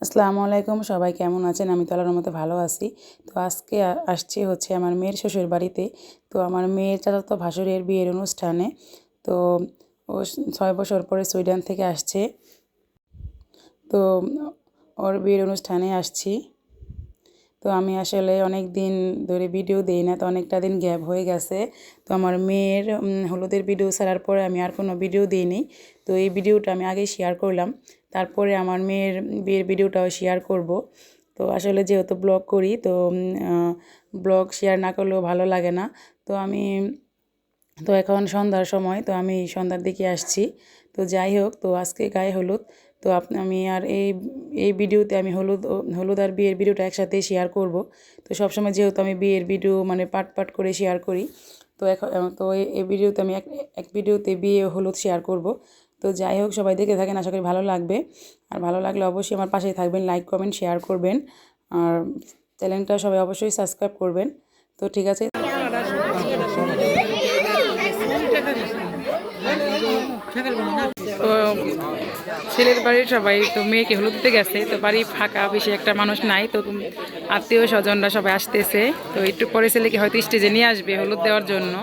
আসসালামু আলাইকুম, সবাই কেমন আছেন? আমি তো আল্লাহর রহমতে ভালো আছি। তো আজকে আসছি হচ্ছে আমার মেয়ের শ্বশুর বাড়িতে। তো আমার মেয়ের চাচাতো ভাসুরের বিয়ের অনুষ্ঠানে। তো ও ৬ বছর পরে সুইডেন থেকে আসছে। তো ওর বিয়ের অনুষ্ঠানে আসছি। তো আমি আসলে অনেক দিন ধরে ভিডিও দেই না, তো অনেকটা দিন গ্যাপ হয়ে গেছে। তো আমার মেয়ের হলুদের ভিডিও ছাড়ার পরে আমি আর কোনো ভিডিও দিইনি। তো এই ভিডিওটা আমি আগেই শেয়ার করলাম, তারপরে আমার মেয়ের বিয়ের ভিডিওটাও শেয়ার করব। তো আসলে যেহেতু ব্লগ করি, তো ব্লগ শেয়ার না করলেও ভালো লাগে না। তো আমি তো এখন সন্ধ্যার সময়, তো আমি সন্ধ্যার দিকে আসছি। তো যাই হোক, তো আজকে গায়ে হলুদ। তো আমি আর এই ভিডিওতে আমি হলুদ আর বিয়ের ভিডিওটা একসাথেই শেয়ার করব। তো সবসময় যেহেতু আমি বিয়ের ভিডিও মানে পার্ট পার্ট করে শেয়ার করি, তো এখন তো এই ভিডিওতে আমি এক ভিডিওতে বিয়ে হলুদ শেয়ার করব। তো যাই হোক, সবাই দেখে থাকেন, আশা করি ভালো লাগবে। আর ভালো লাগলে অবশ্যই আমার পাশেই থাকবেন, লাইক কমেন্ট শেয়ার করবেন। আর চ্যানেলটা সবাই অবশ্যই সাবস্ক্রাইব করবেন। তো ঠিক আছে। তো ছেলের বাড়ির সবাই তো মেয়েকে হলুদ দিতে গেছে, তো বাড়ি ফাঁকা, বেশি একটা মানুষ নাই। তো আত্মীয় স্বজনরা সবাই আসতেছে। তো একটু পরে ছেলেকে হয়তো স্টেজে নিয়ে আসবে হলুদ দেওয়ার জন্য।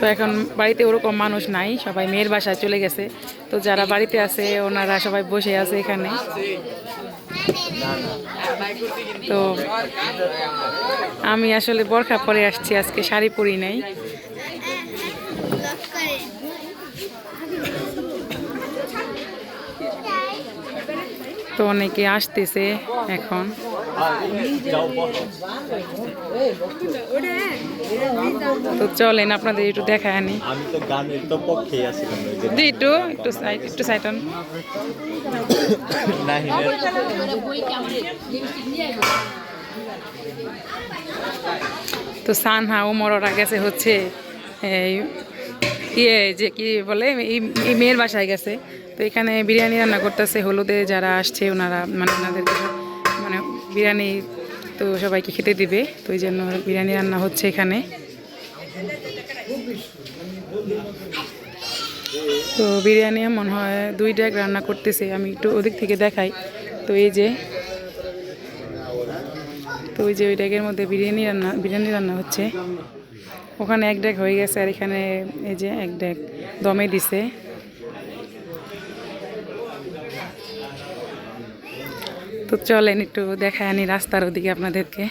তো এখন বাড়িতে ওরকম মানুষ নাই, সবাই মেয়ের বাসায় চলে গেছে। তো যারা বাড়িতে আছে ওনারা সবাই বসে আছে এখানে। তো আমি আসলে বোরখা পরে আসছি, আজকে শাড়ি পরি নাই। তো অনেকে আসতেছে এখন। তো চলেন আপনাদের একটু দেখায় আনি। আমি তো গানের তো পক্ষেই আছিলাম, একটু সাইড অন। তো সানহা ওমররা গেছে হচ্ছে যে কি বলে এই মেয়ের বাসায় গেছে। তো এখানে বিরিয়ানি রান্না করতেছে, হলুদে যারা আসছে ওনারা মানে ওনাদেরকে মানে বিরিয়ানি তো সবাইকে খেতে দিবে, তো এই জন্য বিরিয়ানি রান্না হচ্ছে এখানে। তো বিরিয়ানি মনে হয় 2 ডেক রান্না করতেছে, আমি একটু ওদিক থেকে দেখাই। তো এই যে ওই ডেকের মধ্যে বিরিয়ানি রান্না হচ্ছে। ওখানে 1 ডেক হয়ে গেছে, আর এখানে এই যে 1 ডেক দমে দিছে। তো চলেন একটু দেখায় আনি রাস্তার ওদিকে আপনাদেরকে।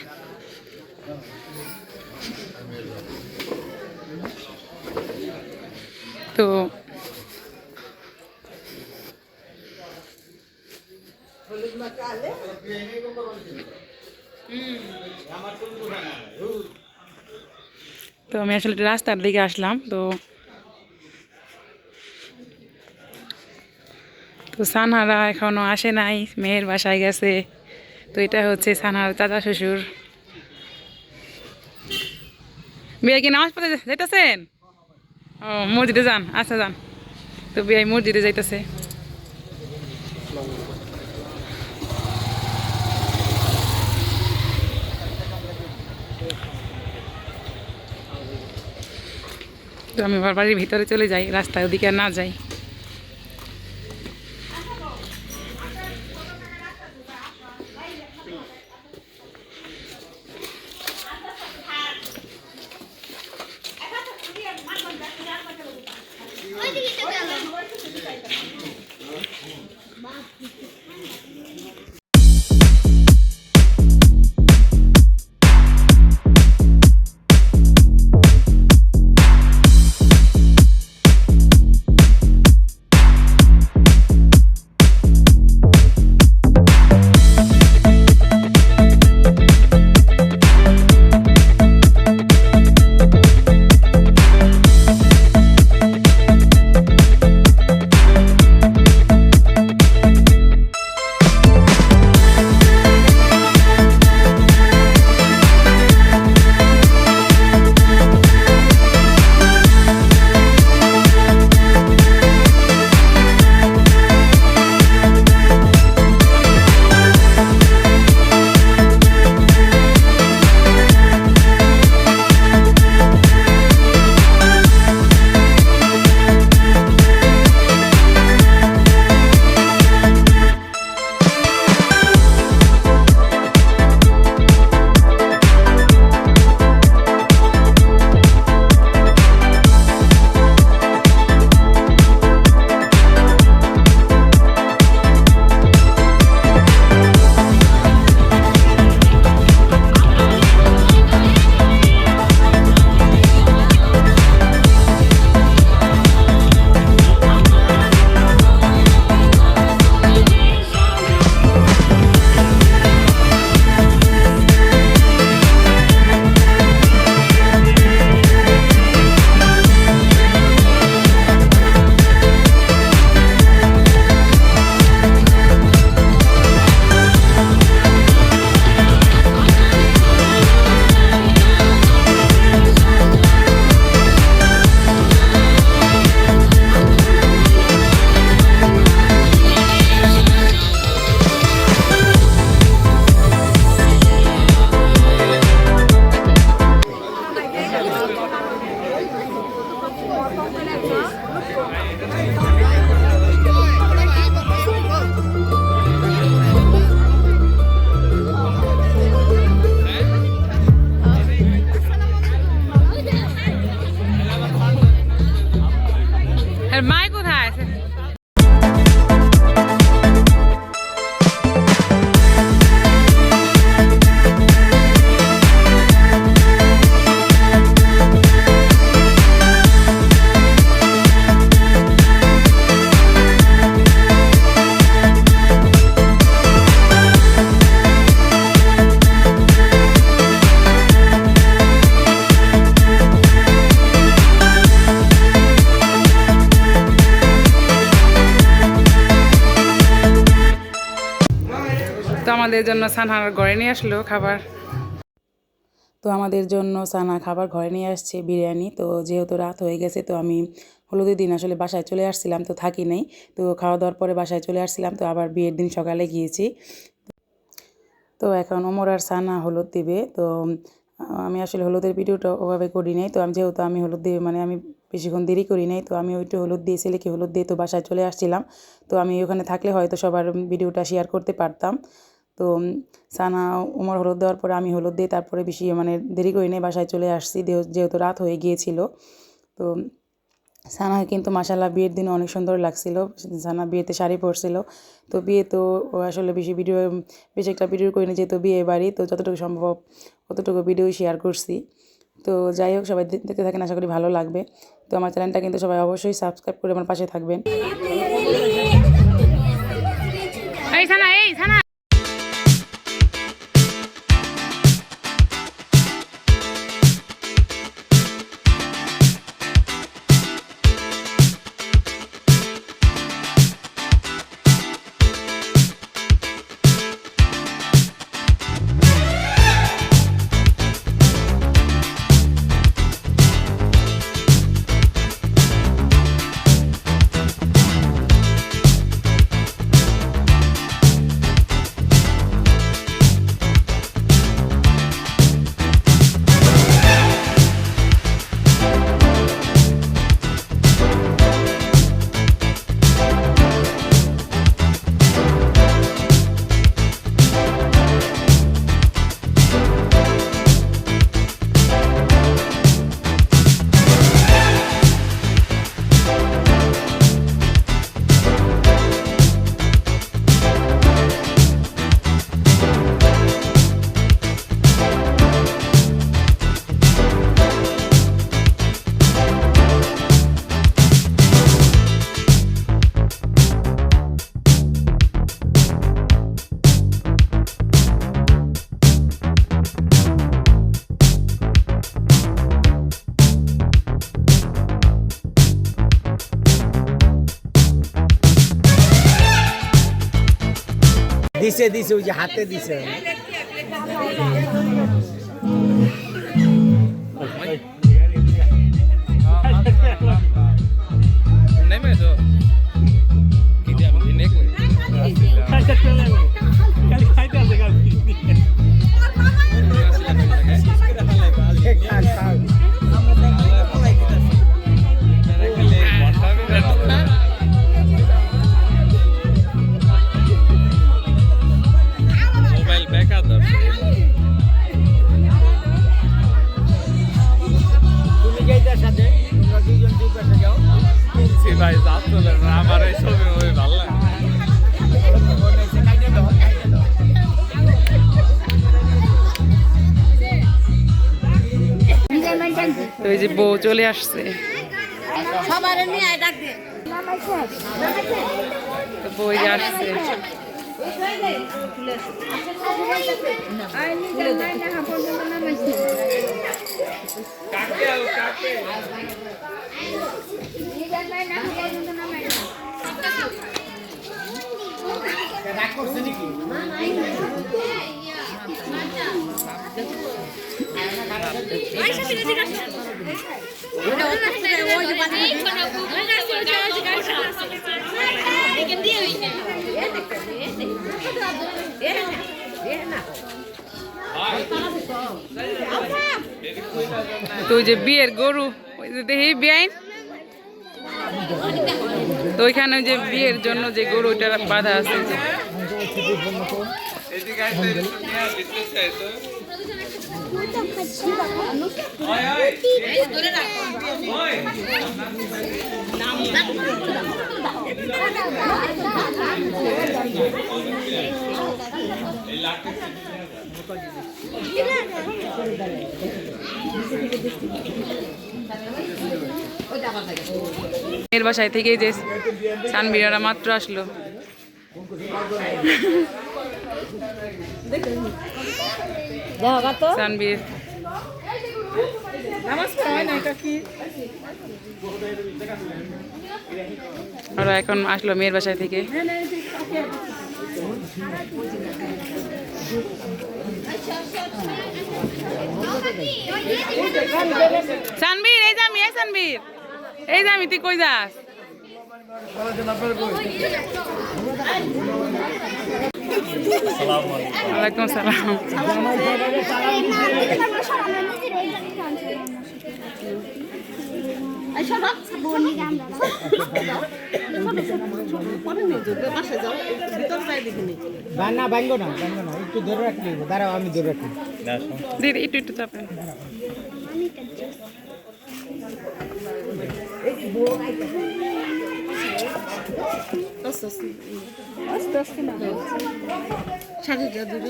তো আমি আসলে রাস্তার দিকে আসলাম। তো সানহারা এখনো আসে নাই, মেয়ের বাসায় গেছে। তো এটা হচ্ছে সানহার চাচা শ্বশুর। বিয়ে কি নামাজ পড়তে যাইতেছেন? ও, মসজিদে যান, আচ্ছা যান। তো বিয়ে মসজিদে যাইতেছে। তো আমি বাড়ির ভিতরে চলে যাই, রাস্তায় ওদিকে আর না যাই। আর মাই কোথায় আছে? তো আমাদের জন্য সানহার ঘরে নিয়ে আসলো খাবার। তো আমাদের জন্য সানা খাবার ঘরে নিয়ে আসছে বিরিয়ানি। তো যেহেতু রাত হয়ে গেছে তো আমি হলুদের দিন আসলে বাসায় চলে আসছিলাম, তো থাকি নাই। তো খাওয়া দাওয়ার পরে বাসায় চলে আসছিলাম, তো আবার বিয়ের দিন সকালে গিয়েছি। তো এখন ওমর আর সানা হলুদ দিবে। তো আমি আসলে হলুদের ভিডিওটা ওভাবে করি নাই। তো যেহেতু আমি হলুদ দিয়ে মানে আমি বেশিক্ষণ দেরি করি নাই, তো আমি ওইটা হলুদ দিয়ে ছেলেকে হলুদ দিয়ে তো বাসায় চলে আসছিলাম। তো আমি ওখানে থাকলে হয়তো সবার ভিডিওটা শেয়ার করতে পারতাম। তো সানা ওমর হলুদ দেওয়ার পরে আমি হলুদ দিয়ে তারপরে বেশি মানে দেরি করি নাই, বাসায় চলে আসছি যেহেতু রাত হয়ে গিয়েছিল। তো সানা কিন্তু মাশাআল্লাহ বিয়ের দিন অনেক সুন্দর লাগছিল। সানা বিয়েতে শাড়ি পরছিল। তো বিয়ে তো আসলে বেশি একটা ভিডিও করিনি, যেহেতু বিয়ে বাড়ি, তো যতটুকু সম্ভব অতটুকু ভিডিও শেয়ার করছি। তো যাই হোক, সবাই দেখতে থাকেন, আশা করি ভালো লাগবে। তো আমার চ্যানেলটা কিন্তু সবাই অবশ্যই সাবস্ক্রাইব করে আমার পাশে থাকবেন। এই সানা, এই সানা। দিছে দিছে ওই যে হাতে দিছে। ভাই আমার এই ছবি ওই ভালো লাগে। তো এই যে বউ চলে আসছে, তো বউ এই যে আসছে। তো যে বিয়ের গরু ওই যে দেখি বিয়াইন তো ওইখানে যে বিয়ের জন্য যে গরু ওইটা বাঁধা আছে যে এদিকে আইতে নিয়ে দিতে চাই তো এর বাসায় থেকে যে সানবিরারা মাত্র আসলো সানবীর ওরা এখন আসলো মেয়ের বাসায় থেকে সানবীর এই যামি এই সানবীর এই যামি তুই কই যাস ওয়ালাইকুম সালাম না ভাঙবো না একটু ধরে রাখলি দাঁড়াও আমি ধরে রাখি দিদি একটু একটু চাপেন শাড়িটা দুটো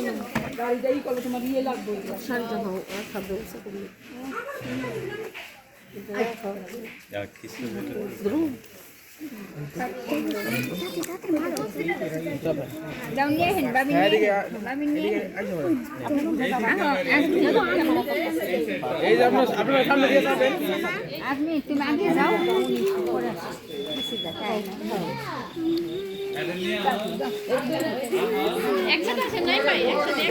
গাড়িটাই করলে তোমার ইয়ে লাগবে শাড়িটা নাও খাবে আপনি তুমি আগে যাও একসাথে আছে নাই ভাই একসাথে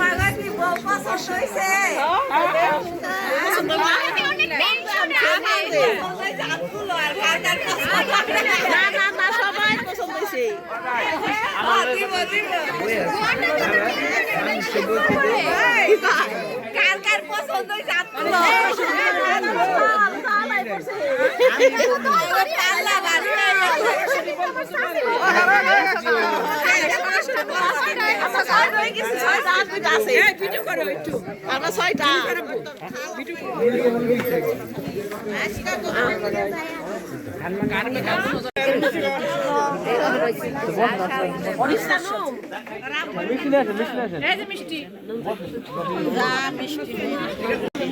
মাগাতি বউ পছন্দ হইছে না সবাই পছন্দ হইছে কার কার পছন্দ হইছে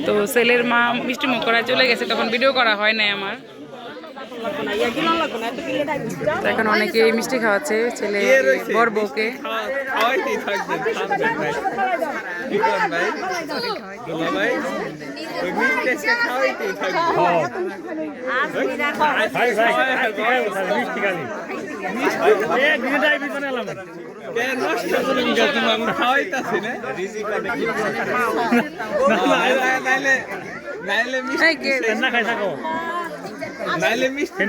তো ছেলের মা মিষ্টি মুখ করা চলে গেছে তখন ভিডিও করা হয় নাই আমার তো এখন অনেকে মিষ্টি খাওয়াচ্ছে ছেলে বড় বউকে খাওয়াইতেই থাকবেন ভাই দুলা ভাই ওই মিষ্টি খাওয়াইতেই নাইলে মিষ্টি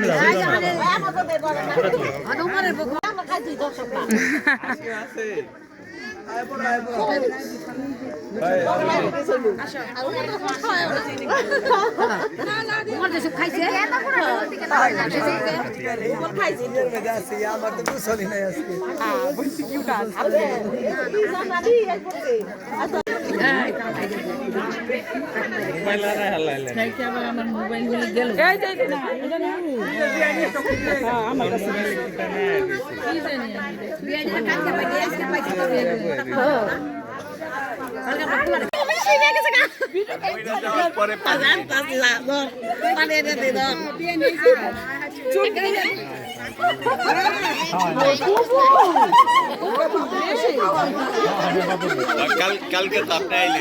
আছে আমার তো বুঝলি নাই আজকে মোবাইল আর হালাইলেন পরে কালকে তো আপনি আইলে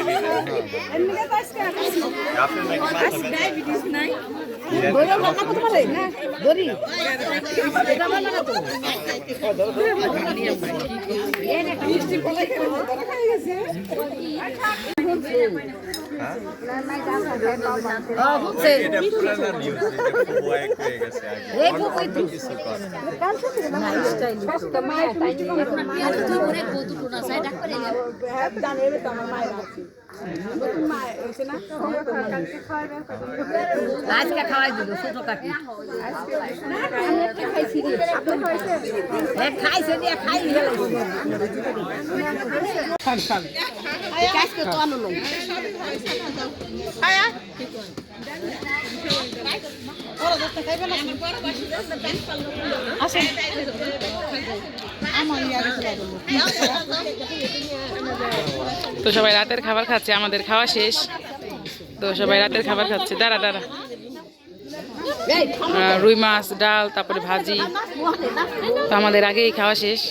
আজকে খাওয়াই দিল ছোট কাকি খাইছে দিয়ে খাই আজকে তো আনো নাই তো সবাই রাতের খাবার খাচ্ছে, আমাদের খাওয়া শেষ। তো সবাই রাতের খাবার খাচ্ছে। দাঁড়া দাঁড়া, রুই মাছ, ডাল, তারপরে ভাজি। তো আমাদের আগেই খাওয়া শেষ।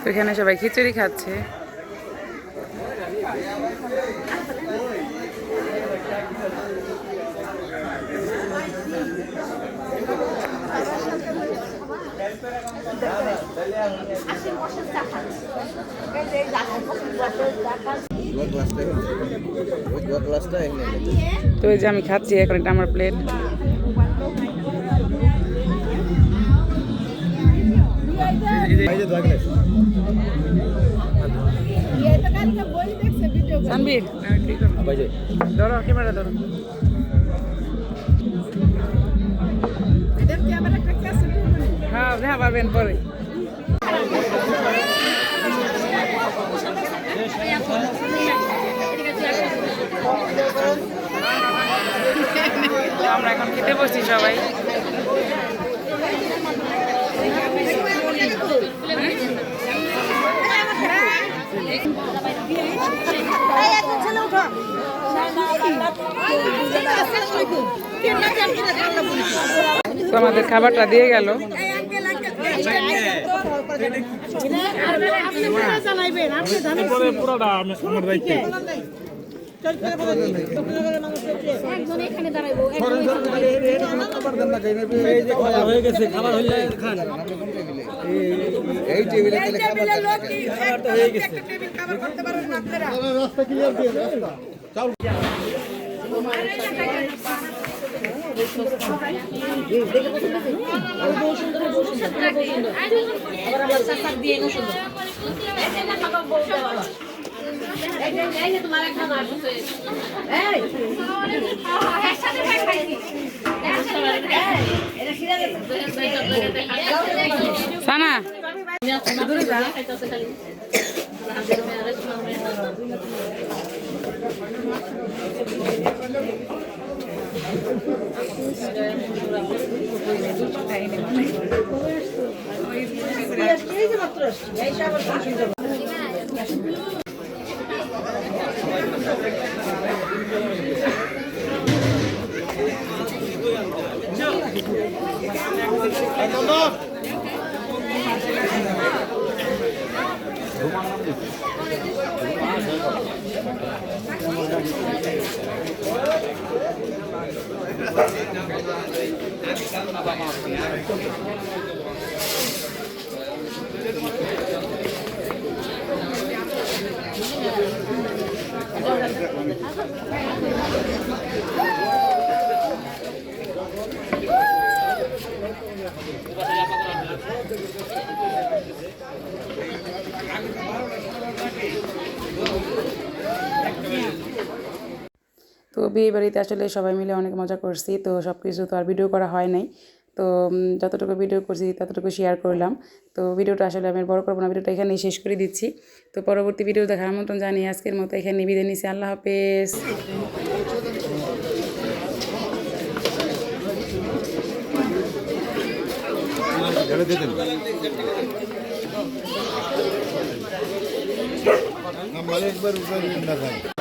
তো এখানে সবাই খিচুড়ি খাচ্ছে। তো এই যে আমি খাচ্ছি এখন, এটা আমার প্লেট। সানবীর ধরো, ক্যামেরা ধরো। হ্যাঁ হ্যাঁ পারবেন পরে। আমরা এখন খেতে বসছি সবাই। তো আমাদের খাবারটা দিয়ে গেল। এরপরে পুরোটা আমার দায়িত্ব। একজন এখানে দাঁড়াইবো হয়ে গেছে খাবার হইলে খান এই টেবিলে লোক কি একটা টেবিল কভার করতে পারেন না আপনারা রাস্তা ক্লিয়ার দিয়ে রাস্তা তোমার একটা একসাথে খাইছি সানা তো বিয়ে বাড়িতে আসলে সবাই মিলে অনেক মজা করছি, তো সব কিছু তো আর ভিডিও করা হয় নাই, তো যতটুকু ভিডিও করছি ততটুকু শেয়ার করলাম। তো ভিডিওটা আসলে আমি বড় করবো না, ভিডিওটা এখানেই শেষ করে দিচ্ছি। তো পরবর্তী ভিডিও দেখার আমন্ত্রণ জানিয়ে আজকের মতো এখানে বিদায় নিচ্ছি। আল্লাহ হাফেজ। একবার